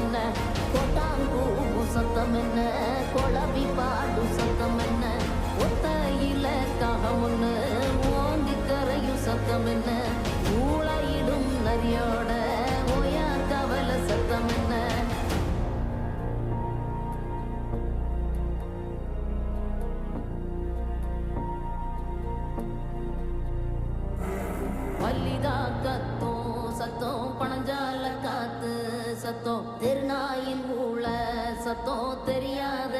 என்ன கொட்டாங்கூ சத்தம் என்ன கொளவி பாடு சத்தம் என்ன ஒத்தையில காகம் ஒண்ணு ஓங்கி கரையும் சத்தம் என்ன ஊழையிடும் நரியோட ஓயா கவல சத்தம் என்ன மல்லிகா கத்தும் சத்தம் பணஞ்சால காத்து சத்தம் தெருநாயின் ஊழ சத்தம் தெரியாத